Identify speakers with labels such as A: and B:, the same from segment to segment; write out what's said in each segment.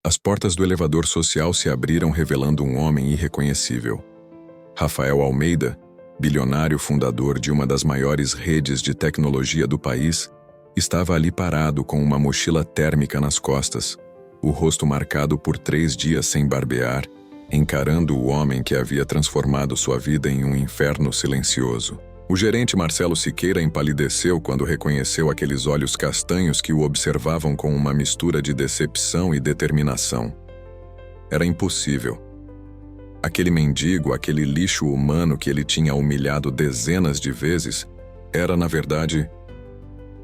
A: As portas do elevador social se abriram revelando um homem irreconhecível. Rafael Almeida, bilionário fundador de uma das maiores redes de tecnologia do país, estava ali parado com uma mochila térmica nas costas, o rosto marcado por 3 dias sem barbear, encarando o homem que havia transformado sua vida em um inferno silencioso. O gerente Marcelo Siqueira empalideceu quando reconheceu aqueles olhos castanhos que o observavam com uma mistura de decepção e determinação. Era impossível. Aquele mendigo, aquele lixo humano que ele tinha humilhado dezenas de vezes, era, na verdade...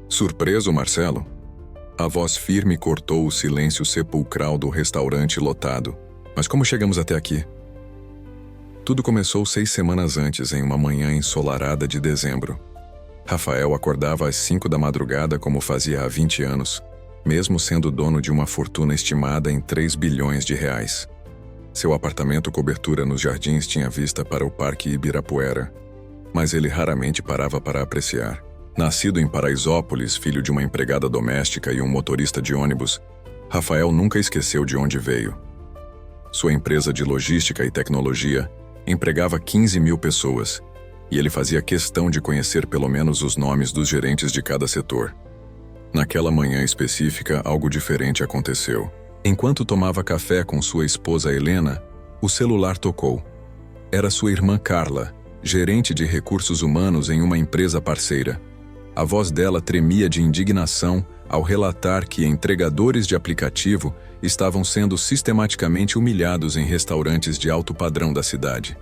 A: Surpreso, Marcelo? A voz firme cortou o silêncio sepulcral do restaurante lotado. Mas como chegamos até aqui? Tudo começou 6 semanas antes, em uma manhã ensolarada de dezembro. Rafael acordava às 5 da madrugada como fazia há 20 anos, mesmo sendo dono de uma fortuna estimada em 3 bilhões de reais. Seu apartamento cobertura nos jardins tinha vista para o Parque Ibirapuera, mas ele raramente parava para apreciar. Nascido em Paraisópolis, filho de uma empregada doméstica e um motorista de ônibus, Rafael nunca esqueceu de onde veio. Sua empresa de logística e tecnologia empregava 15 mil pessoas, e ele fazia questão de conhecer pelo menos os nomes dos gerentes de cada setor. Naquela manhã específica, algo diferente aconteceu. Enquanto tomava café com sua esposa Helena, o celular tocou. Era sua irmã Carla, gerente de recursos humanos em uma empresa parceira. A voz dela tremia de indignação ao relatar que entregadores de aplicativo estavam sendo sistematicamente humilhados em restaurantes de alto padrão da cidade.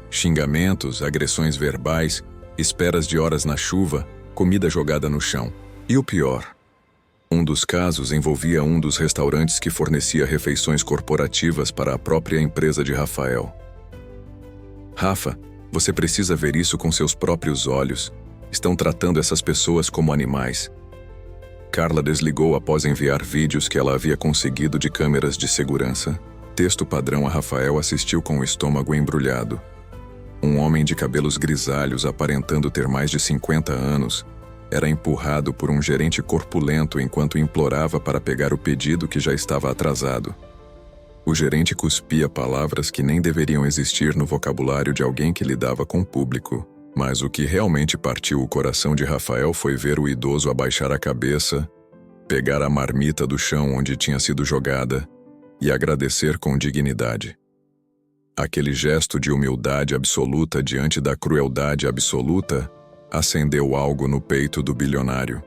A: Xingamentos, agressões verbais, esperas de horas na chuva, comida jogada no chão. E o pior, um dos casos envolvia um dos restaurantes que fornecia refeições corporativas para a própria empresa de Rafael. Rafa, você precisa ver isso com seus próprios olhos. Estão tratando essas pessoas como animais. Carla desligou após enviar vídeos que ela havia conseguido de câmeras de segurança. Texto padrão a Rafael assistiu com o estômago embrulhado. Um homem de cabelos grisalhos, aparentando ter mais de 50 anos, era empurrado por um gerente corpulento enquanto implorava para pegar o pedido que já estava atrasado. O gerente cuspia palavras que nem deveriam existir no vocabulário de alguém que lidava com o público. Mas o que realmente partiu o coração de Rafael foi ver o idoso abaixar a cabeça, pegar a marmita do chão onde tinha sido jogada e agradecer com dignidade. Aquele gesto de humildade absoluta diante da crueldade absoluta acendeu algo no peito do bilionário.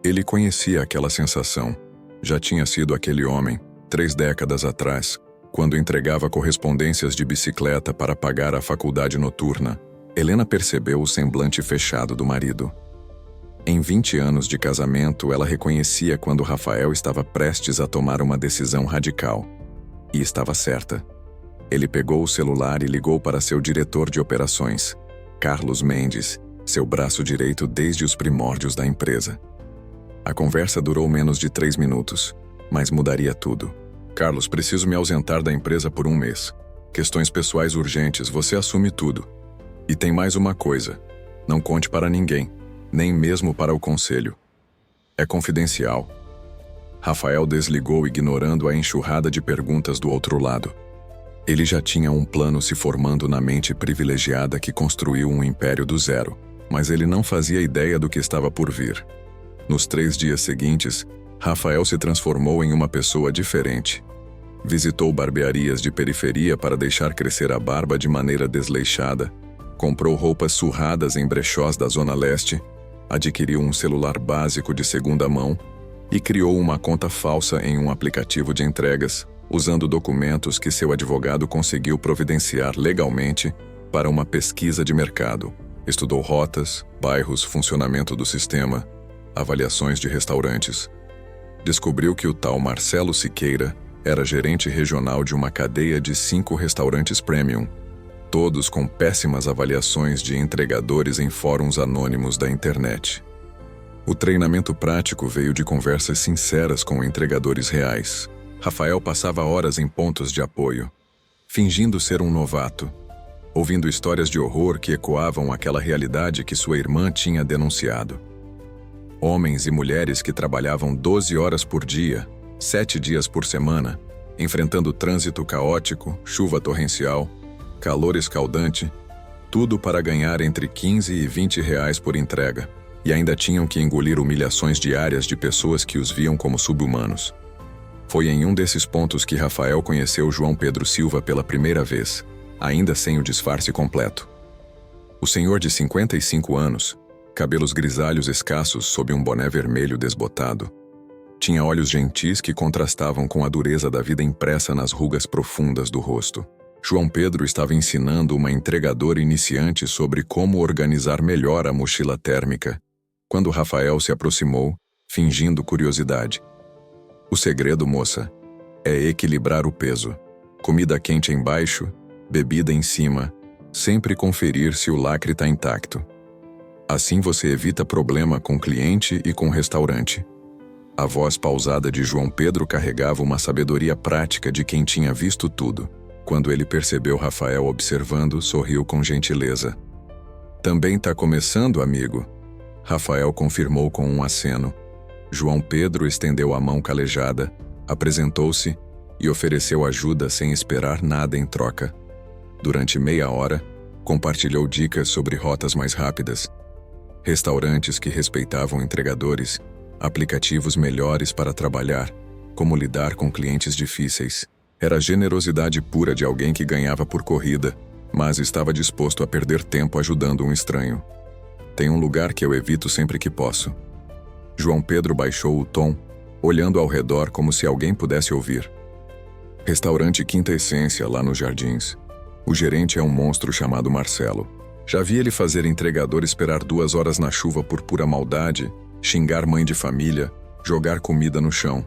A: Ele conhecia aquela sensação. Já tinha sido aquele homem, 3 décadas atrás, quando entregava correspondências de bicicleta para pagar a faculdade noturna. Helena percebeu o semblante fechado do marido. Em 20 anos de casamento, ela reconhecia quando Rafael estava prestes a tomar uma decisão radical. E estava certa. Ele pegou o celular e ligou para seu diretor de operações, Carlos Mendes, seu braço direito desde os primórdios da empresa. A conversa durou menos de 3 minutos, mas mudaria tudo. Carlos, preciso me ausentar da empresa por 1 mês. Questões pessoais urgentes, você assume tudo. E tem mais uma coisa, não conte para ninguém, nem mesmo para o conselho. É confidencial. Rafael desligou, ignorando a enxurrada de perguntas do outro lado. Ele já tinha um plano se formando na mente privilegiada que construiu um império do zero, mas ele não fazia ideia do que estava por vir. Nos 3 dias seguintes, Rafael se transformou em uma pessoa diferente. Visitou barbearias de periferia para deixar crescer a barba de maneira desleixada, comprou roupas surradas em brechós da Zona Leste, adquiriu um celular básico de segunda mão e criou uma conta falsa em um aplicativo de entregas, usando documentos que seu advogado conseguiu providenciar legalmente para uma pesquisa de mercado. Estudou rotas, bairros, funcionamento do sistema, avaliações de restaurantes. Descobriu que o tal Marcelo Siqueira era gerente regional de uma cadeia de 5 restaurantes premium, todos com péssimas avaliações de entregadores em fóruns anônimos da internet. O treinamento prático veio de conversas sinceras com entregadores reais. Rafael passava horas em pontos de apoio, fingindo ser um novato, ouvindo histórias de horror que ecoavam aquela realidade que sua irmã tinha denunciado. Homens e mulheres que trabalhavam 12 horas por dia, 7 dias por semana, enfrentando trânsito caótico, chuva torrencial, calor escaldante, tudo para ganhar entre 15 e 20 reais por entrega, e ainda tinham que engolir humilhações diárias de pessoas que os viam como sub-humanos. Foi em um desses pontos que Rafael conheceu João Pedro Silva pela primeira vez, ainda sem o disfarce completo. O senhor de 55 anos, cabelos grisalhos escassos sob um boné vermelho desbotado, tinha olhos gentis que contrastavam com a dureza da vida impressa nas rugas profundas do rosto. João Pedro estava ensinando uma entregadora iniciante sobre como organizar melhor a mochila térmica, quando Rafael se aproximou, fingindo curiosidade. O segredo, moça, é equilibrar o peso. Comida quente embaixo, bebida em cima, sempre conferir se o lacre está intacto. Assim você evita problema com cliente e com restaurante. A voz pausada de João Pedro carregava uma sabedoria prática de quem tinha visto tudo. Quando ele percebeu Rafael observando, sorriu com gentileza. Também tá começando, amigo? Rafael confirmou com um aceno. João Pedro estendeu a mão calejada, apresentou-se e ofereceu ajuda sem esperar nada em troca. Durante meia hora, compartilhou dicas sobre rotas mais rápidas, restaurantes que respeitavam entregadores, aplicativos melhores para trabalhar, como lidar com clientes difíceis. Era generosidade pura de alguém que ganhava por corrida, mas estava disposto a perder tempo ajudando um estranho. Tem um lugar que eu evito sempre que posso. João Pedro baixou o tom, olhando ao redor como se alguém pudesse ouvir. Restaurante Quinta Essência, lá nos Jardins. O gerente é um monstro chamado Marcelo. Já vi ele fazer entregador esperar 2 horas na chuva por pura maldade, xingar mãe de família, jogar comida no chão.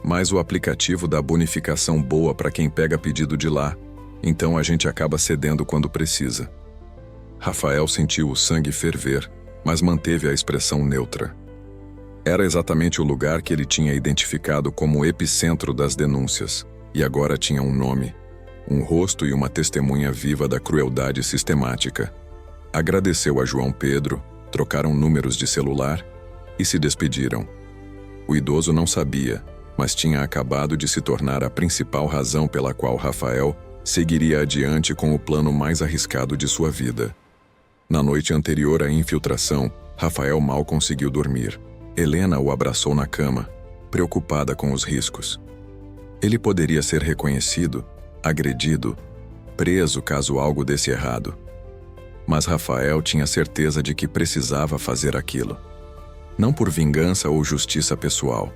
A: Mas o aplicativo dá bonificação boa para quem pega pedido de lá, então a gente acaba cedendo quando precisa. Rafael sentiu o sangue ferver, mas manteve a expressão neutra. Era exatamente o lugar que ele tinha identificado como o epicentro das denúncias, e agora tinha um nome, um rosto e uma testemunha viva da crueldade sistemática. Agradeceu a João Pedro, trocaram números de celular e se despediram. O idoso não sabia, mas tinha acabado de se tornar a principal razão pela qual Rafael seguiria adiante com o plano mais arriscado de sua vida. Na noite anterior à infiltração, Rafael mal conseguiu dormir. Helena o abraçou na cama, preocupada com os riscos. Ele poderia ser reconhecido, agredido, preso caso algo desse errado. Mas Rafael tinha certeza de que precisava fazer aquilo. Não por vingança ou justiça pessoal,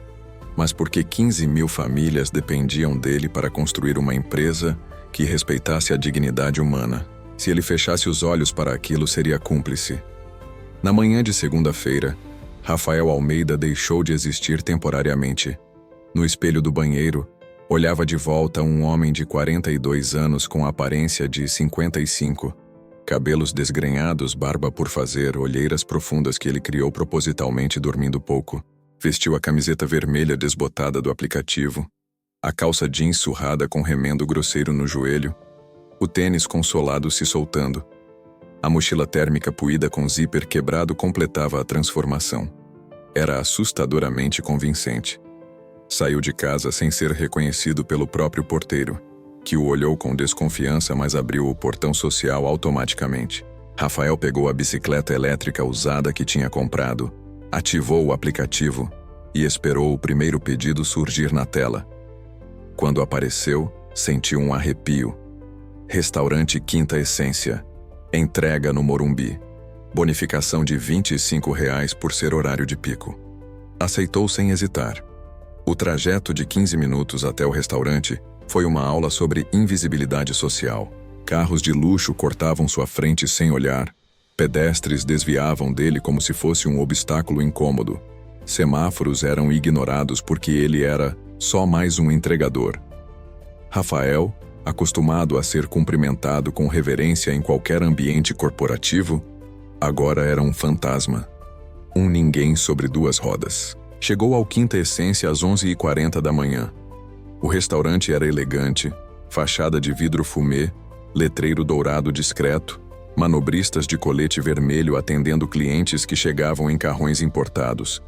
A: mas porque 15.000 famílias dependiam dele para construir uma empresa que respeitasse a dignidade humana. Se ele fechasse os olhos para aquilo, seria cúmplice. Na manhã de segunda-feira, Rafael Almeida deixou de existir temporariamente. No espelho do banheiro, olhava de volta um homem de 42 anos com aparência de 55. Cabelos desgrenhados, barba por fazer, olheiras profundas que ele criou propositalmente dormindo pouco. Vestiu a camiseta vermelha desbotada do aplicativo, a calça jeans surrada com remendo grosseiro no joelho, o tênis com solado se soltando. A mochila térmica puída com zíper quebrado completava a transformação. Era assustadoramente convincente. Saiu de casa sem ser reconhecido pelo próprio porteiro, que o olhou com desconfiança, mas abriu o portão social automaticamente. Rafael pegou a bicicleta elétrica usada que tinha comprado, ativou o aplicativo e esperou o primeiro pedido surgir na tela. Quando apareceu, sentiu um arrepio. Restaurante Quinta Essência. Entrega no Morumbi. Bonificação de R$ 25 por ser horário de pico. Aceitou sem hesitar. O trajeto de 15 minutos até o restaurante foi uma aula sobre invisibilidade social. Carros de luxo cortavam sua frente sem olhar. Pedestres desviavam dele como se fosse um obstáculo incômodo. Semáforos eram ignorados porque ele era só mais um entregador. Rafael, acostumado a ser cumprimentado com reverência em qualquer ambiente corporativo, agora era um fantasma. Um ninguém sobre 2 rodas. Chegou ao Quinta Essência às 11h40 da manhã. O restaurante era elegante, fachada de vidro fumê, letreiro dourado discreto, manobristas de colete vermelho atendendo clientes que chegavam em carrões importados.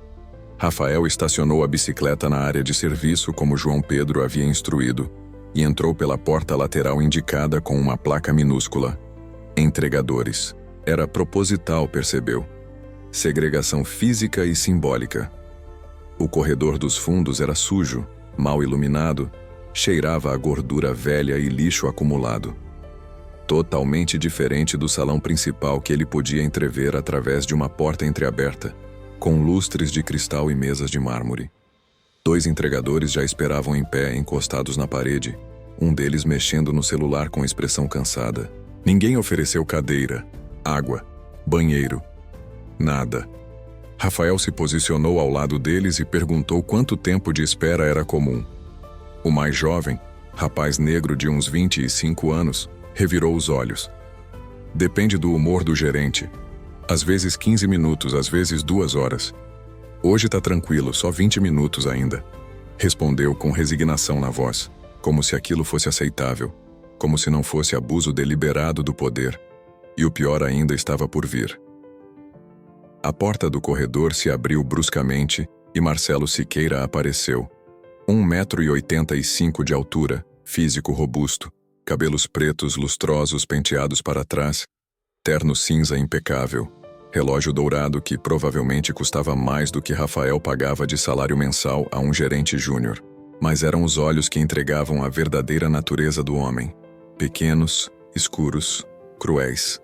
A: Rafael estacionou a bicicleta na área de serviço como João Pedro havia instruído e entrou pela porta lateral indicada com uma placa minúscula. Entregadores. Era proposital, percebeu. Segregação física e simbólica. O corredor dos fundos era sujo, mal iluminado, cheirava a gordura velha e lixo acumulado. Totalmente diferente do salão principal que ele podia entrever através de uma porta entreaberta, com lustres de cristal e mesas de mármore. 2 entregadores já esperavam em pé, encostados na parede, um deles mexendo no celular com expressão cansada. Ninguém ofereceu cadeira, água, banheiro. Nada. Rafael se posicionou ao lado deles e perguntou quanto tempo de espera era comum. O mais jovem, rapaz negro de uns 25 anos, revirou os olhos. Depende do humor do gerente. Às vezes 15 minutos, às vezes 2 horas. Hoje tá tranquilo, só 20 minutos ainda. Respondeu com resignação na voz, como se aquilo fosse aceitável, como se não fosse abuso deliberado do poder. E o pior ainda estava por vir. A porta do corredor se abriu bruscamente e Marcelo Siqueira apareceu. 1,85 m de altura, físico robusto, cabelos pretos lustrosos penteados para trás, terno cinza impecável, relógio dourado que provavelmente custava mais do que Rafael pagava de salário mensal a um gerente júnior. Mas eram os olhos que entregavam a verdadeira natureza do homem. Pequenos, escuros, cruéis.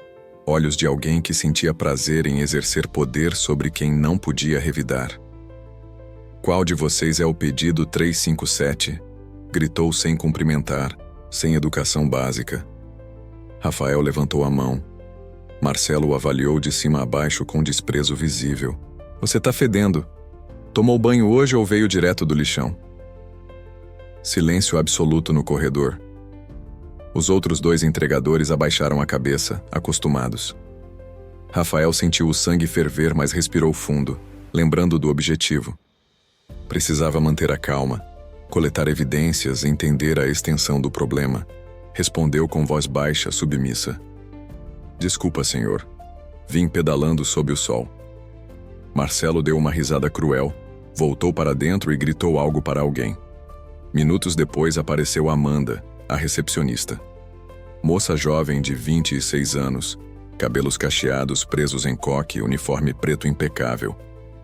A: Olhos de alguém que sentia prazer em exercer poder sobre quem não podia revidar. "Qual de vocês é o pedido 357? Gritou sem cumprimentar, sem educação básica. Rafael levantou a mão. Marcelo o avaliou de cima a baixo com desprezo visível. "Você tá fedendo. Tomou banho hoje ou veio direto do lixão?" Silêncio absoluto no corredor. Os outros 2 entregadores abaixaram a cabeça, acostumados. Rafael sentiu o sangue ferver, mas respirou fundo, lembrando do objetivo. Precisava manter a calma, coletar evidências, entender a extensão do problema. Respondeu com voz baixa, submissa. "Desculpa, senhor. Vim pedalando sob o sol." Marcelo deu uma risada cruel, voltou para dentro e gritou algo para alguém. Minutos depois apareceu Amanda, a recepcionista. Moça jovem de 26 anos, cabelos cacheados presos em coque, uniforme preto impecável.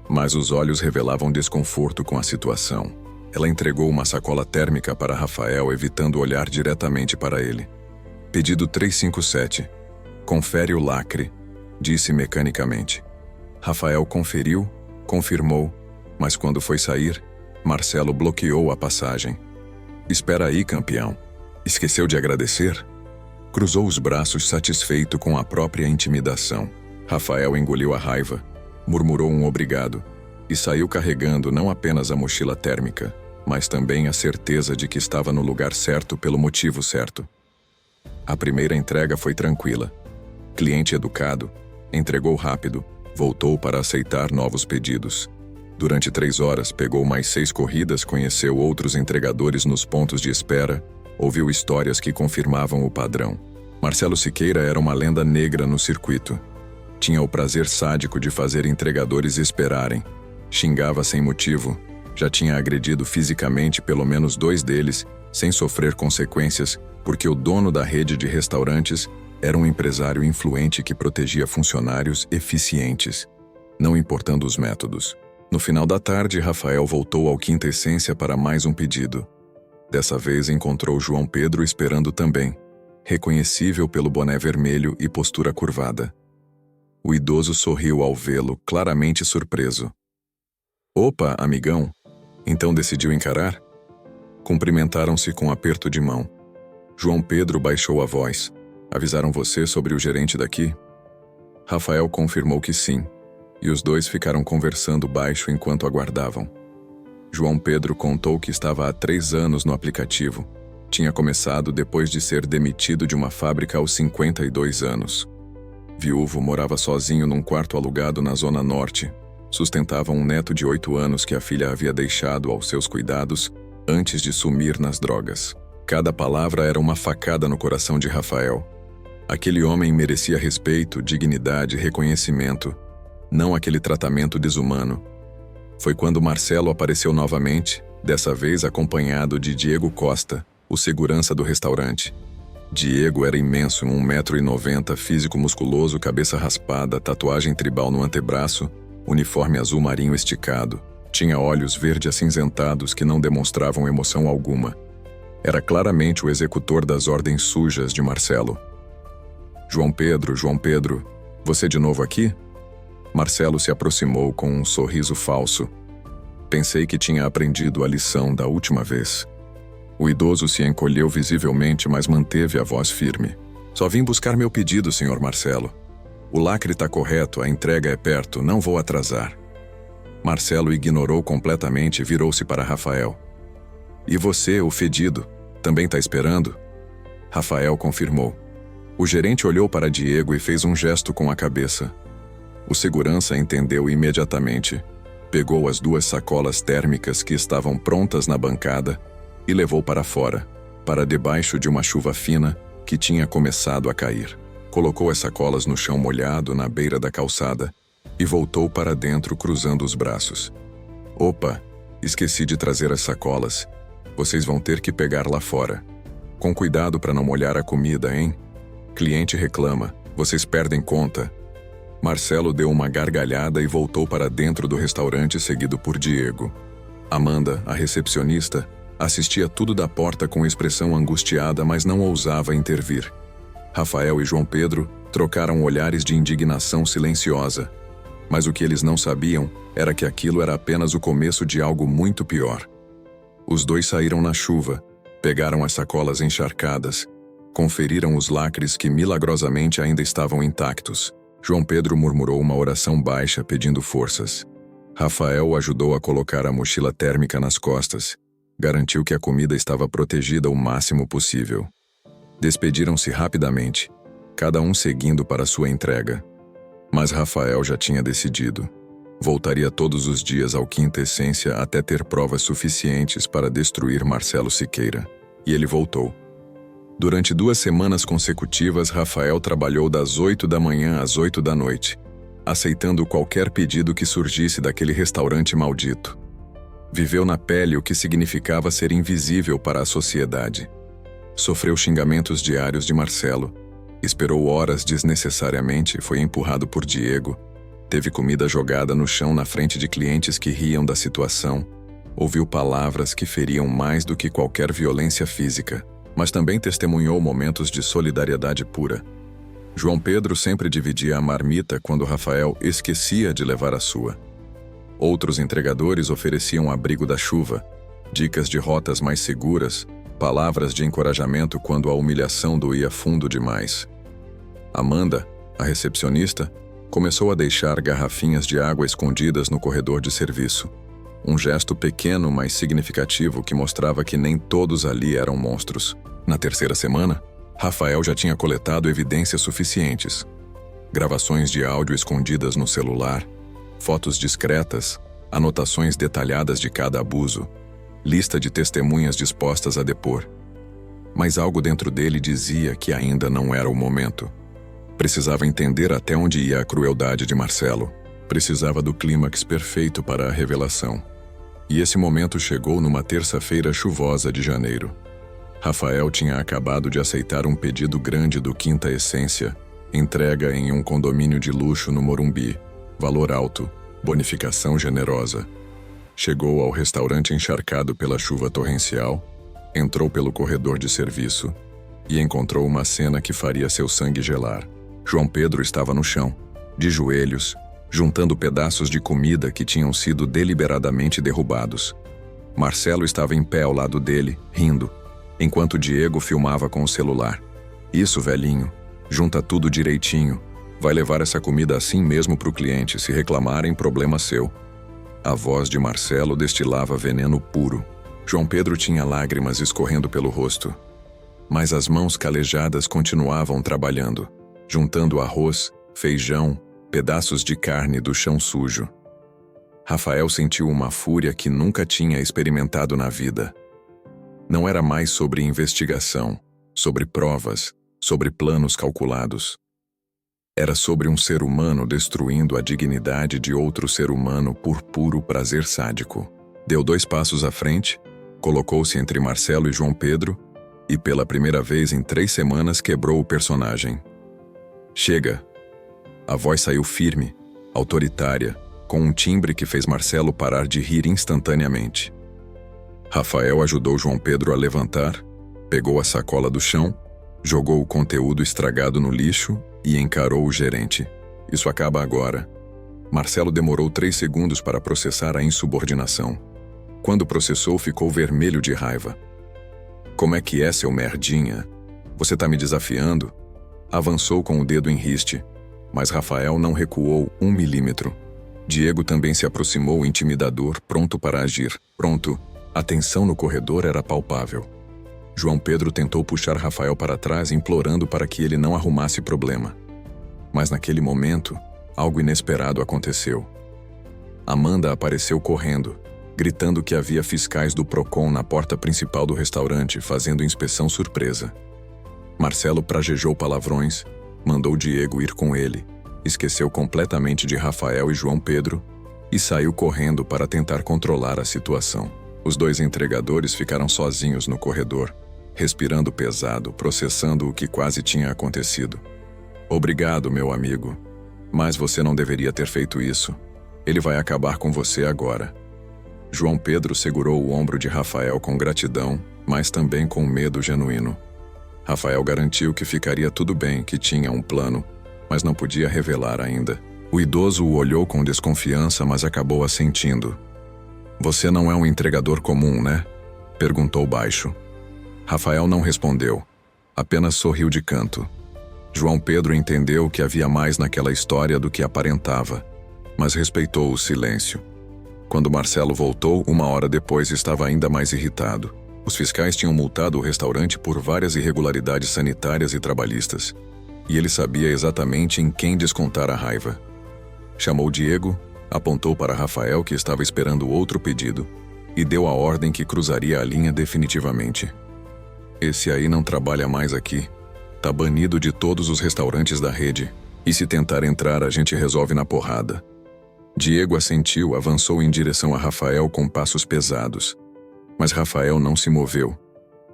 A: Mas os olhos revelavam desconforto com a situação. Ela entregou uma sacola térmica para Rafael, evitando olhar diretamente para ele. "Pedido 357. Confere o lacre", disse mecanicamente. Rafael conferiu, confirmou, mas quando foi sair, Marcelo bloqueou a passagem. "Espera aí, campeão. Esqueceu de agradecer?" Cruzou os braços satisfeito com a própria intimidação. Rafael engoliu a raiva, murmurou um obrigado e saiu carregando não apenas a mochila térmica, mas também a certeza de que estava no lugar certo pelo motivo certo. A primeira entrega foi tranquila. Cliente educado, entregou rápido, voltou para aceitar novos pedidos. Durante 3 horas, pegou mais 6 corridas, conheceu outros entregadores nos pontos de espera, ouviu histórias que confirmavam o padrão. Marcelo Siqueira era uma lenda negra no circuito. Tinha o prazer sádico de fazer entregadores esperarem. Xingava sem motivo. Já tinha agredido fisicamente pelo menos 2 deles, sem sofrer consequências, porque o dono da rede de restaurantes era um empresário influente que protegia funcionários eficientes, não importando os métodos. No final da tarde, Rafael voltou ao Quinta Essência para mais um pedido. Dessa vez encontrou João Pedro esperando também, reconhecível pelo boné vermelho e postura curvada. O idoso sorriu ao vê-lo, claramente surpreso. "Opa, amigão, então decidiu encarar?" Cumprimentaram-se com aperto de mão. João Pedro baixou a voz. "Avisaram você sobre o gerente daqui?" Rafael confirmou que sim, e os 2 ficaram conversando baixo enquanto aguardavam. João Pedro contou que estava há 3 anos no aplicativo. Tinha começado depois de ser demitido de uma fábrica aos 52 anos. Viúvo, morava sozinho num quarto alugado na Zona Norte. Sustentava um neto de 8 anos que a filha havia deixado aos seus cuidados antes de sumir nas drogas. Cada palavra era uma facada no coração de Rafael. Aquele homem merecia respeito, dignidade, reconhecimento, não aquele tratamento desumano. Foi quando Marcelo apareceu novamente, dessa vez acompanhado de Diego Costa, o segurança do restaurante. Diego era imenso, 1,90 m, físico musculoso, cabeça raspada, tatuagem tribal no antebraço, uniforme azul marinho esticado. Tinha olhos verde acinzentados que não demonstravam emoção alguma. Era claramente o executor das ordens sujas de Marcelo. João Pedro, você de novo aqui? Marcelo se aproximou com um sorriso falso. Pensei que tinha aprendido a lição da última vez. O idoso se encolheu visivelmente, mas manteve a voz firme. Só vim buscar meu pedido, senhor Marcelo. O lacre está correto, a entrega é perto, não vou atrasar. Marcelo ignorou completamente e virou-se para Rafael. E você, o fedido, também está esperando? Rafael confirmou. O gerente olhou para Diego e fez um gesto com a cabeça. O segurança entendeu imediatamente. Pegou as 2 sacolas térmicas que estavam prontas na bancada e levou para fora, para debaixo de uma chuva fina que tinha começado a cair. Colocou as sacolas no chão molhado na beira da calçada e voltou para dentro cruzando os braços. Opa, esqueci de trazer as sacolas. Vocês vão ter que pegar lá fora. Com cuidado para não molhar a comida, hein? Cliente reclama, vocês perdem conta. Marcelo deu uma gargalhada e voltou para dentro do restaurante seguido por Diego. Amanda, a recepcionista, assistia tudo da porta com expressão angustiada, mas não ousava intervir. Rafael e João Pedro trocaram olhares de indignação silenciosa. Mas o que eles não sabiam era que aquilo era apenas o começo de algo muito pior. Os 2 saíram na chuva, pegaram as sacolas encharcadas, conferiram os lacres que milagrosamente ainda estavam intactos. João Pedro murmurou uma oração baixa pedindo forças. Rafael ajudou a colocar a mochila térmica nas costas. Garantiu que a comida estava protegida o máximo possível. Despediram-se rapidamente, cada um seguindo para sua entrega. Mas Rafael já tinha decidido. Voltaria todos os dias ao Quinta Essência até ter provas suficientes para destruir Marcelo Siqueira. E ele voltou. Durante 2 semanas consecutivas, Rafael trabalhou das 8 da manhã às 8 da noite, aceitando qualquer pedido que surgisse daquele restaurante maldito. Viveu na pele o que significava ser invisível para a sociedade. Sofreu xingamentos diários de Marcelo, esperou horas desnecessariamente, foi empurrado por Diego, teve comida jogada no chão na frente de clientes que riam da situação, ouviu palavras que feriam mais do que qualquer violência física, mas também testemunhou momentos de solidariedade pura. João Pedro sempre dividia a marmita quando Rafael esquecia de levar a sua. Outros entregadores ofereciam abrigo da chuva, dicas de rotas mais seguras, palavras de encorajamento quando a humilhação doía fundo demais. Amanda, a recepcionista, começou a deixar garrafinhas de água escondidas no corredor de serviço. Um gesto pequeno, mas significativo que mostrava que nem todos ali eram monstros. Na 3ª semana, Rafael já tinha coletado evidências suficientes. Gravações de áudio escondidas no celular, fotos discretas, anotações detalhadas de cada abuso, lista de testemunhas dispostas a depor. Mas algo dentro dele dizia que ainda não era o momento. Precisava entender até onde ia a crueldade de Marcelo. Precisava do clímax perfeito para a revelação. E esse momento chegou numa terça-feira chuvosa de janeiro. Rafael tinha acabado de aceitar um pedido grande do Quinta Essência, entrega em um condomínio de luxo no Morumbi, valor alto, bonificação generosa. Chegou ao restaurante encharcado pela chuva torrencial, entrou pelo corredor de serviço e encontrou uma cena que faria seu sangue gelar. João Pedro estava no chão, de joelhos, juntando pedaços de comida que tinham sido deliberadamente derrubados. Marcelo estava em pé ao lado dele, rindo, enquanto Diego filmava com o celular. Isso, velhinho, junta tudo direitinho. Vai levar essa comida assim mesmo pro cliente, se reclamarem, problema seu. A voz de Marcelo destilava veneno puro. João Pedro tinha lágrimas escorrendo pelo rosto. Mas as mãos calejadas continuavam trabalhando, juntando arroz, feijão, pedaços de carne do chão sujo. Rafael sentiu uma fúria que nunca tinha experimentado na vida. Não era mais sobre investigação, sobre provas, sobre planos calculados. Era sobre um ser humano destruindo a dignidade de outro ser humano por puro prazer sádico. Deu 2 passos à frente, colocou-se entre Marcelo e João Pedro e, pela primeira vez em 3 semanas, quebrou o personagem. Chega! A voz saiu firme, autoritária, com um timbre que fez Marcelo parar de rir instantaneamente. Rafael ajudou João Pedro a levantar, pegou a sacola do chão, jogou o conteúdo estragado no lixo e encarou o gerente. Isso acaba agora. Marcelo demorou 3 segundos para processar a insubordinação. Quando processou, ficou vermelho de raiva. Como é que é, seu merdinha? Você tá me desafiando? Avançou com o dedo em riste, mas Rafael não recuou 1 milímetro. Diego também se aproximou intimidador, pronto para agir. Pronto. A tensão no corredor era palpável. João Pedro tentou puxar Rafael para trás, implorando para que ele não arrumasse problema. Mas naquele momento, algo inesperado aconteceu. Amanda apareceu correndo, gritando que havia fiscais do Procon na porta principal do restaurante, fazendo inspeção surpresa. Marcelo prajejou palavrões, mandou Diego ir com ele, esqueceu completamente de Rafael e João Pedro e saiu correndo para tentar controlar a situação. Os 2 entregadores ficaram sozinhos no corredor, respirando pesado, processando o que quase tinha acontecido. Obrigado, meu amigo. Mas você não deveria ter feito isso. Ele vai acabar com você agora. João Pedro segurou o ombro de Rafael com gratidão, mas também com medo genuíno. Rafael garantiu que ficaria tudo bem, que tinha um plano, mas não podia revelar ainda. O idoso o olhou com desconfiança, mas acabou assentindo. Você não é um entregador comum, né? Perguntou baixo. Rafael não respondeu, apenas sorriu de canto. João Pedro entendeu que havia mais naquela história do que aparentava, mas respeitou o silêncio. Quando Marcelo voltou, 1 hora depois, estava ainda mais irritado. Os fiscais tinham multado o restaurante por várias irregularidades sanitárias e trabalhistas, e ele sabia exatamente em quem descontar a raiva. Chamou Diego, apontou para Rafael, que estava esperando outro pedido, e deu a ordem que cruzaria a linha definitivamente. Esse aí não trabalha mais aqui. Tá banido de todos os restaurantes da rede. E se tentar entrar, a gente resolve na porrada. Diego assentiu, avançou em direção a Rafael com passos pesados. Mas Rafael não se moveu.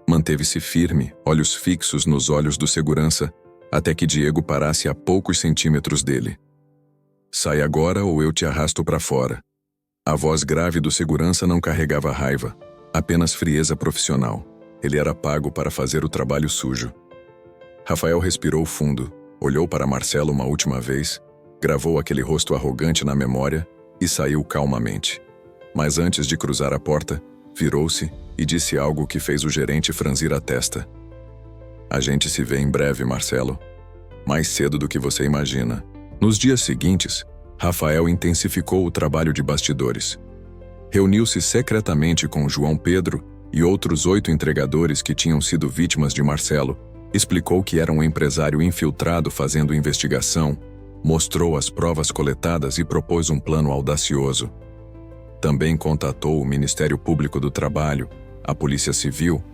A: Manteve-se firme, olhos fixos nos olhos do segurança, até que Diego parasse a poucos centímetros dele. Sai agora ou eu te arrasto para fora. A voz grave do segurança não carregava raiva, apenas frieza profissional. Ele era pago para fazer o trabalho sujo. Rafael respirou fundo, olhou para Marcelo uma última vez, gravou aquele rosto arrogante na memória e saiu calmamente. Mas antes de cruzar a porta, virou-se e disse algo que fez o gerente franzir a testa. A gente se vê em breve, Marcelo. Mais cedo do que você imagina. Nos dias seguintes, Rafael intensificou o trabalho de bastidores. Reuniu-se secretamente com João Pedro e outros 8 entregadores que tinham sido vítimas de Marcelo, explicou que era um empresário infiltrado fazendo investigação, mostrou as provas coletadas e propôs um plano audacioso. Também contatou o Ministério Público do Trabalho, a Polícia Civil,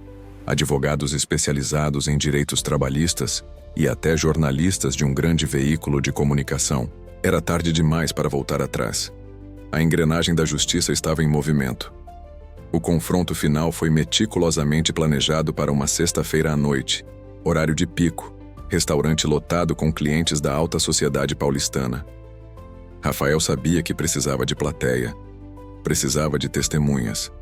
A: advogados especializados em direitos trabalhistas e até jornalistas de um grande veículo de comunicação. Era tarde demais para voltar atrás. A engrenagem da justiça estava em movimento. O confronto final foi meticulosamente planejado para uma sexta-feira à noite, horário de pico, restaurante lotado com clientes da alta sociedade paulistana. Rafael sabia que precisava de plateia, precisava de testemunhas,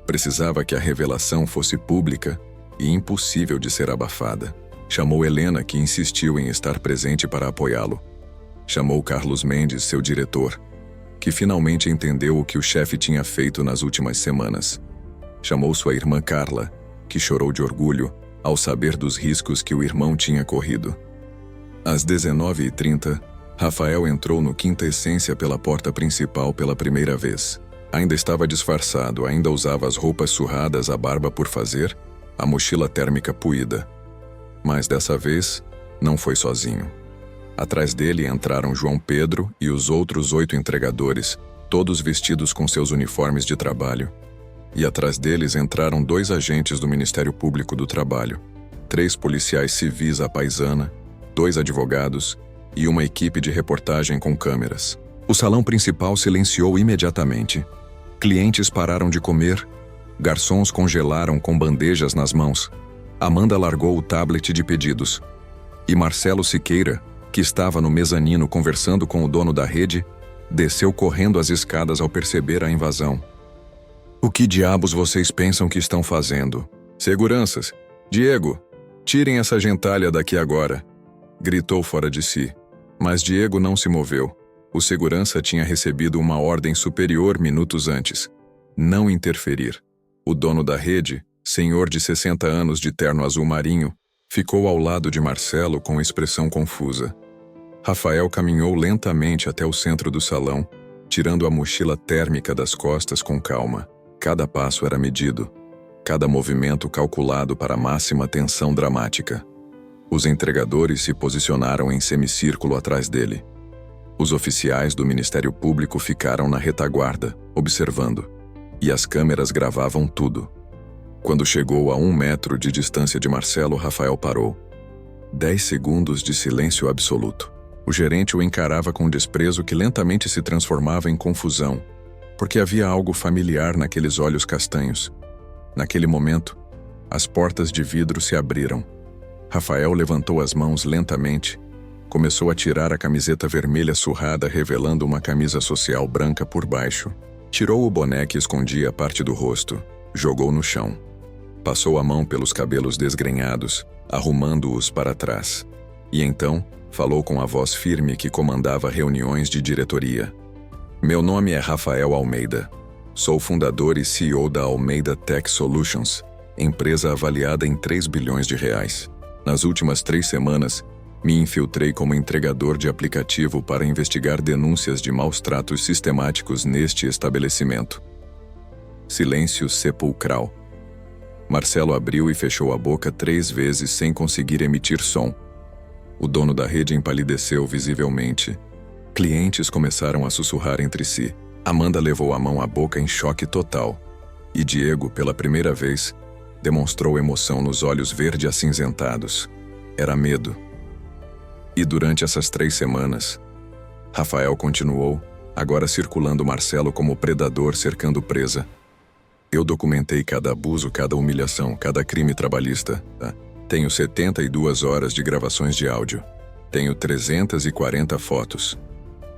A: precisava que a revelação fosse pública e impossível de ser abafada. Chamou Helena, que insistiu em estar presente para apoiá-lo. Chamou Carlos Mendes, seu diretor, que finalmente entendeu o que o chefe tinha feito nas últimas semanas. Chamou sua irmã Carla, que chorou de orgulho ao saber dos riscos que o irmão tinha corrido. Às 19h30, Rafael entrou no Quinta Essência pela porta principal pela primeira vez. Ainda estava disfarçado, ainda usava as roupas surradas, a barba por fazer, a mochila térmica puída. Mas dessa vez, não foi sozinho. Atrás dele entraram João Pedro e os outros 8 entregadores, todos vestidos com seus uniformes de trabalho. E atrás deles entraram 2 agentes do Ministério Público do Trabalho, 3 policiais civis à paisana, 2 advogados e uma equipe de reportagem com câmeras. O salão principal silenciou imediatamente. Clientes pararam de comer, garçons congelaram com bandejas nas mãos. Amanda largou o tablet de pedidos. E Marcelo Siqueira, que estava no mezanino conversando com o dono da rede, desceu correndo as escadas ao perceber a invasão. "O que diabos vocês pensam que estão fazendo? Seguranças! Diego, tirem essa gentalha daqui agora!" Gritou fora de si. Mas Diego não se moveu. O segurança tinha recebido uma ordem superior minutos antes: não interferir. O dono da rede, senhor de 60 anos de terno azul marinho, ficou ao lado de Marcelo com expressão confusa. Rafael caminhou lentamente até o centro do salão, tirando a mochila térmica das costas com calma. Cada passo era medido, cada movimento calculado para a máxima tensão dramática. Os entregadores se posicionaram em semicírculo atrás dele. Os oficiais do Ministério Público ficaram na retaguarda, observando, e as câmeras gravavam tudo. Quando chegou a 1 metro de distância de Marcelo, Rafael parou. 10 segundos de silêncio absoluto. O gerente o encarava com desprezo que lentamente se transformava em confusão, porque havia algo familiar naqueles olhos castanhos. Naquele momento, as portas de vidro se abriram. Rafael levantou as mãos lentamente, começou a tirar a camiseta vermelha surrada, revelando uma camisa social branca por baixo. Tirou o boné que escondia parte do rosto, jogou no chão. Passou a mão pelos cabelos desgrenhados, arrumando-os para trás. E então, falou com a voz firme que comandava reuniões de diretoria. "Meu nome é Rafael Almeida. Sou fundador e CEO da Almeida Tech Solutions, empresa avaliada em 3 bilhões de reais. Nas últimas 3 semanas, me infiltrei como entregador de aplicativo para investigar denúncias de maus-tratos sistemáticos neste estabelecimento." Silêncio sepulcral. Marcelo abriu e fechou a boca 3 vezes sem conseguir emitir som. O dono da rede empalideceu visivelmente. Clientes começaram a sussurrar entre si. Amanda levou a mão à boca em choque total. E Diego, pela primeira vez, demonstrou emoção nos olhos verde-acinzentados. Era medo. E durante essas 3 semanas, Rafael continuou, agora circulando Marcelo como predador cercando presa. "Eu documentei cada abuso, cada humilhação, cada crime trabalhista. Tenho 72 horas de gravações de áudio. Tenho 340 fotos.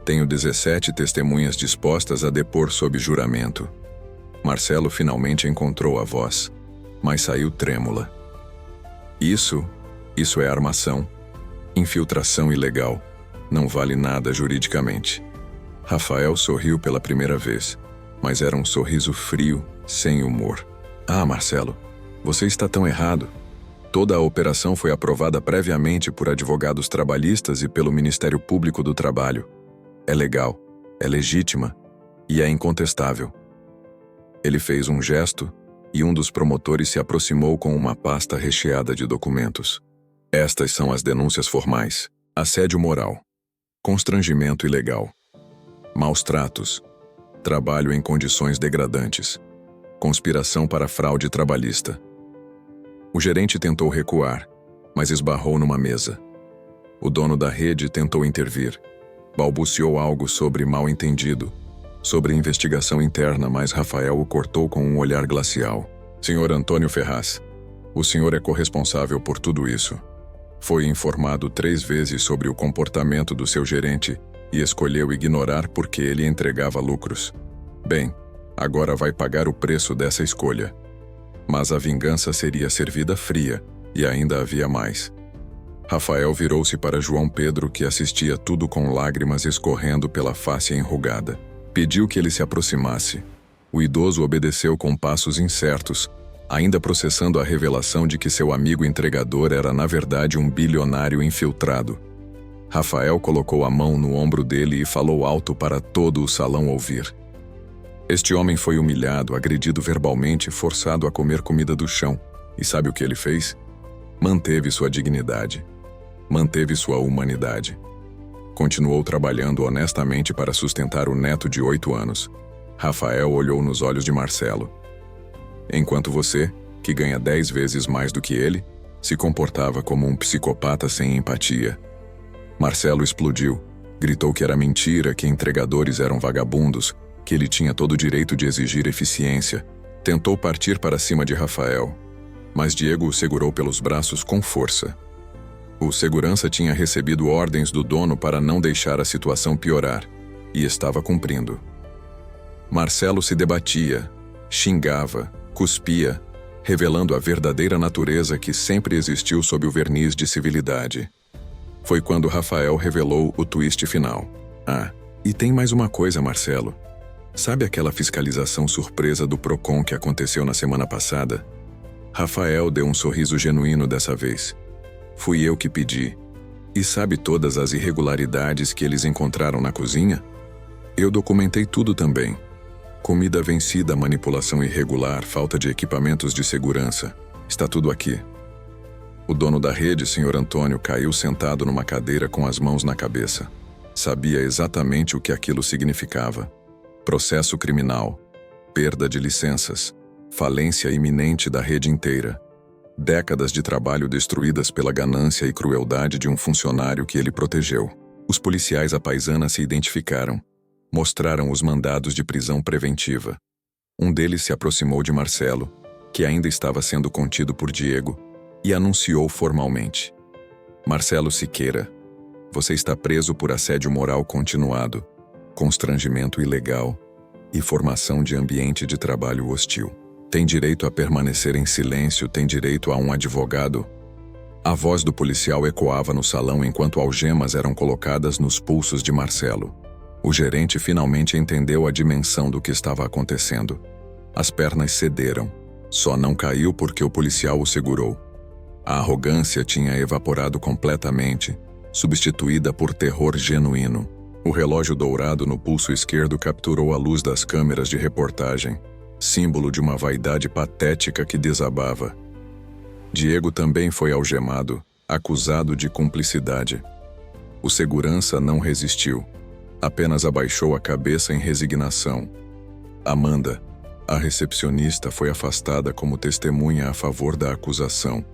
A: Tenho 17 testemunhas dispostas a depor sob juramento." Marcelo finalmente encontrou a voz, mas saiu trêmula. Isso é armação. Infiltração ilegal. Não vale nada juridicamente." Rafael sorriu pela primeira vez, mas era um sorriso frio, sem humor. "Ah, Marcelo, você está tão errado. Toda a operação foi aprovada previamente por advogados trabalhistas e pelo Ministério Público do Trabalho. É legal, é legítima e é incontestável." Ele fez um gesto e um dos promotores se aproximou com uma pasta recheada de documentos. "Estas são as denúncias formais: assédio moral, constrangimento ilegal, maus-tratos, trabalho em condições degradantes, conspiração para fraude trabalhista." O gerente tentou recuar, mas esbarrou numa mesa. O dono da rede tentou intervir. Balbuciou algo sobre mal-entendido, sobre investigação interna, mas Rafael o cortou com um olhar glacial. "Senhor Antônio Ferraz, o senhor é corresponsável por tudo isso. Foi informado 3 vezes sobre o comportamento do seu gerente e escolheu ignorar porque ele entregava lucros. Bem, agora vai pagar o preço dessa escolha." Mas a vingança seria servida fria, e ainda havia mais. Rafael virou-se para João Pedro, que assistia tudo com lágrimas escorrendo pela face enrugada. Pediu que ele se aproximasse. O idoso obedeceu com passos incertos, ainda processando a revelação de que seu amigo entregador era na verdade um bilionário infiltrado. Rafael colocou a mão no ombro dele e falou alto para todo o salão ouvir. Este homem foi humilhado, agredido verbalmente, forçado a comer comida do chão. E sabe o que ele fez? Manteve sua dignidade. Manteve sua humanidade. Continuou trabalhando honestamente para sustentar o neto de 8 anos. Rafael olhou nos olhos de Marcelo. Enquanto você, que ganha 10 vezes mais do que ele, se comportava como um psicopata sem empatia. Marcelo explodiu. Gritou que era mentira, que entregadores eram vagabundos, que ele tinha todo o direito de exigir eficiência. Tentou partir para cima de Rafael, mas Diego o segurou pelos braços com força. O segurança tinha recebido ordens do dono para não deixar a situação piorar, e estava cumprindo. Marcelo se debatia, xingava, cuspia, revelando a verdadeira natureza que sempre existiu sob o verniz de civilidade. Foi quando Rafael revelou o twist final. Ah, e tem mais uma coisa, Marcelo. Sabe aquela fiscalização surpresa do Procon que aconteceu na semana passada? Rafael deu um sorriso genuíno dessa vez. Fui eu que pedi. E sabe todas as irregularidades que eles encontraram na cozinha? Eu documentei tudo também. Comida vencida, manipulação irregular, falta de equipamentos de segurança. Está tudo aqui. O dono da rede, Sr. Antônio, caiu sentado numa cadeira com as mãos na cabeça. Sabia exatamente o que aquilo significava. Processo criminal, perda de licenças, falência iminente da rede inteira. Décadas de trabalho destruídas pela ganância e crueldade de um funcionário que ele protegeu. Os policiais à paisana se identificaram. Mostraram os mandados de prisão preventiva. Um deles se aproximou de Marcelo, que ainda estava sendo contido por Diego, e anunciou formalmente. Marcelo Siqueira, você está preso por assédio moral continuado, constrangimento ilegal e formação de ambiente de trabalho hostil. Tem direito a permanecer em silêncio, tem direito a um advogado. A voz do policial ecoava no salão enquanto algemas eram colocadas nos pulsos de Marcelo. O gerente finalmente entendeu a dimensão do que estava acontecendo. As pernas cederam. Só não caiu porque o policial o segurou. A arrogância tinha evaporado completamente, substituída por terror genuíno. O relógio dourado no pulso esquerdo capturou a luz das câmeras de reportagem, símbolo de uma vaidade patética que desabava. Diego também foi algemado, acusado de cumplicidade. O segurança não resistiu. Apenas abaixou a cabeça em resignação. Amanda, a recepcionista, foi afastada como testemunha a favor da acusação,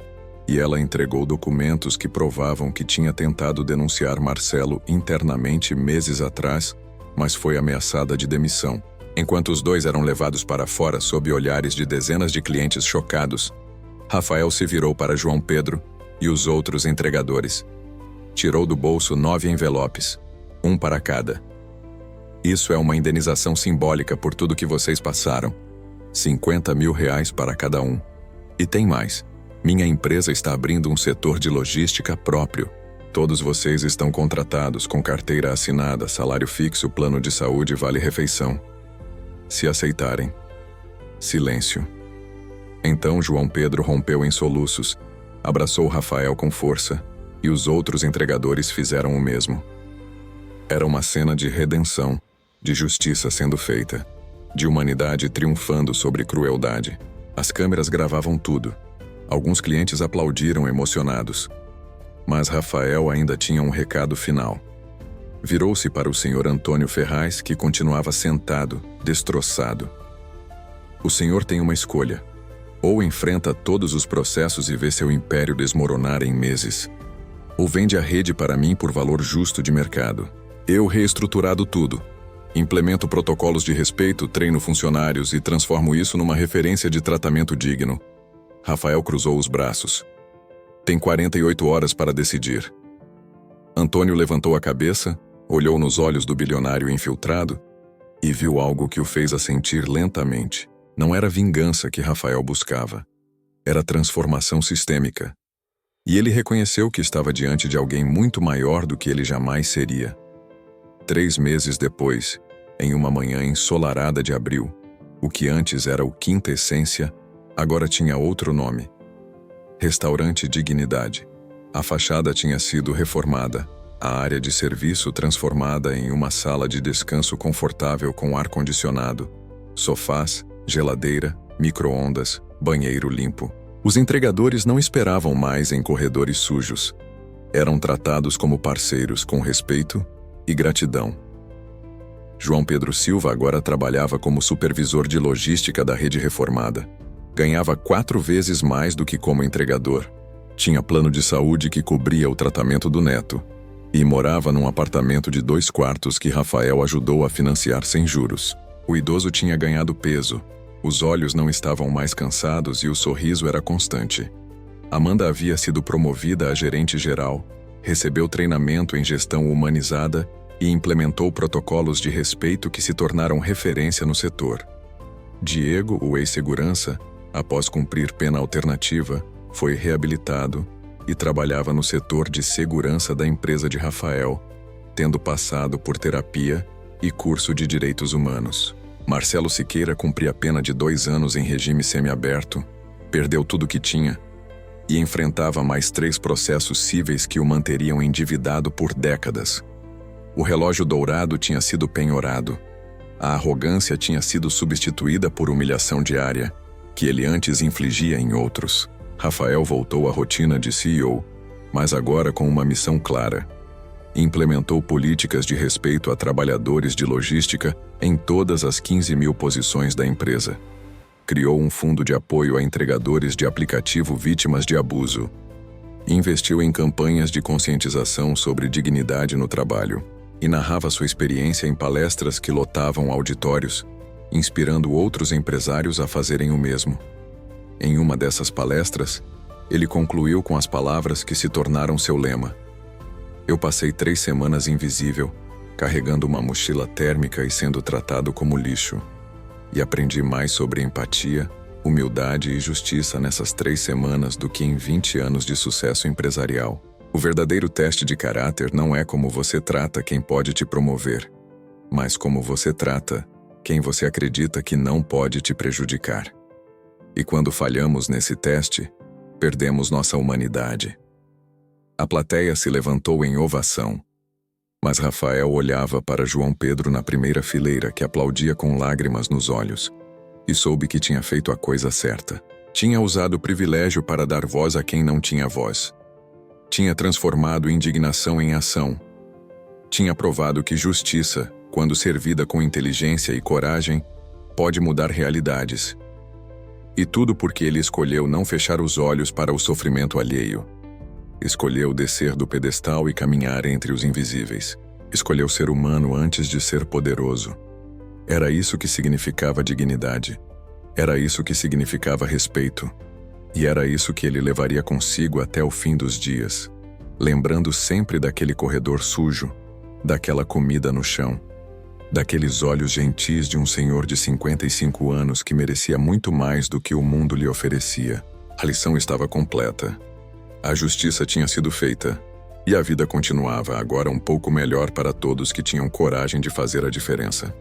A: e ela entregou documentos que provavam que tinha tentado denunciar Marcelo internamente meses atrás, mas foi ameaçada de demissão. Enquanto os dois eram levados para fora sob olhares de dezenas de clientes chocados, Rafael se virou para João Pedro e os outros entregadores. Tirou do bolso 9 envelopes. Um para cada. Isso é uma indenização simbólica por tudo que vocês passaram. 50 mil reais para cada um. E tem mais. Minha empresa está abrindo um setor de logística próprio. Todos vocês estão contratados com carteira assinada, salário fixo, plano de saúde e vale-refeição. Se aceitarem. Silêncio. Então João Pedro rompeu em soluços, abraçou Rafael com força, e os outros entregadores fizeram o mesmo. Era uma cena de redenção, de justiça sendo feita, de humanidade triunfando sobre crueldade. As câmeras gravavam tudo. Alguns clientes aplaudiram emocionados. Mas Rafael ainda tinha um recado final. Virou-se para o Sr. Antônio Ferraz, que continuava sentado, destroçado. O senhor tem uma escolha. Ou enfrenta todos os processos e vê seu império desmoronar em meses. Ou vende a rede para mim por valor justo de mercado. Eu reestruturado tudo. Implemento protocolos de respeito, treino funcionários e transformo isso numa referência de tratamento digno. Rafael cruzou os braços. Tem 48 horas para decidir. Antônio levantou a cabeça, olhou nos olhos do bilionário infiltrado e viu algo que o fez assentir lentamente. Não era vingança que Rafael buscava. Era transformação sistêmica. E ele reconheceu que estava diante de alguém muito maior do que ele jamais seria. 3 meses depois, em uma manhã ensolarada de abril, o que antes era o Quinta Essência, agora tinha outro nome. Restaurante Dignidade. A fachada tinha sido reformada, a área de serviço transformada em uma sala de descanso confortável com ar-condicionado, sofás, geladeira, micro-ondas, banheiro limpo. Os entregadores não esperavam mais em corredores sujos. Eram tratados como parceiros com respeito e gratidão. João Pedro Silva agora trabalhava como supervisor de logística da rede reformada. Ganhava 4 vezes mais do que como entregador. Tinha plano de saúde que cobria o tratamento do neto. e morava num apartamento de 2 quartos que Rafael ajudou a financiar sem juros. O idoso tinha ganhado peso, os olhos não estavam mais cansados e o sorriso era constante. Amanda havia sido promovida a gerente geral, recebeu treinamento em gestão humanizada e implementou protocolos de respeito que se tornaram referência no setor. Diego, o ex-segurança, após cumprir pena alternativa, foi reabilitado e trabalhava no setor de segurança da empresa de Rafael, tendo passado por terapia e curso de direitos humanos. Marcelo Siqueira cumpria pena de 2 anos em regime semiaberto, perdeu tudo que tinha e enfrentava mais 3 processos cíveis que o manteriam endividado por décadas. O relógio dourado tinha sido penhorado. A arrogância tinha sido substituída por humilhação diária, que ele antes infligia em outros. Rafael voltou à rotina de CEO, mas agora com uma missão clara. Implementou políticas de respeito a trabalhadores de logística em todas as 15.000 posições da empresa. Criou um fundo de apoio a entregadores de aplicativo vítimas de abuso. Investiu em campanhas de conscientização sobre dignidade no trabalho e narrava sua experiência em palestras que lotavam auditórios, inspirando outros empresários a fazerem o mesmo. Em uma dessas palestras, ele concluiu com as palavras que se tornaram seu lema: "Eu passei 3 semanas invisível, carregando uma mochila térmica e sendo tratado como lixo. E aprendi mais sobre empatia, humildade e justiça nessas 3 semanas do que em 20 anos de sucesso empresarial." O verdadeiro teste de caráter não é como você trata quem pode te promover, mas como você trata quem você acredita que não pode te prejudicar. E quando falhamos nesse teste, perdemos nossa humanidade. A plateia se levantou em ovação, mas Rafael olhava para João Pedro na primeira fileira, que aplaudia com lágrimas nos olhos, e soube que tinha feito a coisa certa. Tinha usado o privilégio para dar voz a quem não tinha voz. Tinha transformado indignação em ação. Tinha provado que justiça, quando servida com inteligência e coragem, pode mudar realidades. E tudo porque ele escolheu não fechar os olhos para o sofrimento alheio. Escolheu descer do pedestal e caminhar entre os invisíveis. Escolheu ser humano antes de ser poderoso. Era isso que significava dignidade. Era isso que significava respeito. E era isso que ele levaria consigo até o fim dos dias, lembrando sempre daquele corredor sujo, daquela comida no chão, daqueles olhos gentis de um senhor de 55 anos que merecia muito mais do que o mundo lhe oferecia. A lição estava completa. A justiça tinha sido feita, e a vida continuava agora um pouco melhor para todos que tinham coragem de fazer a diferença.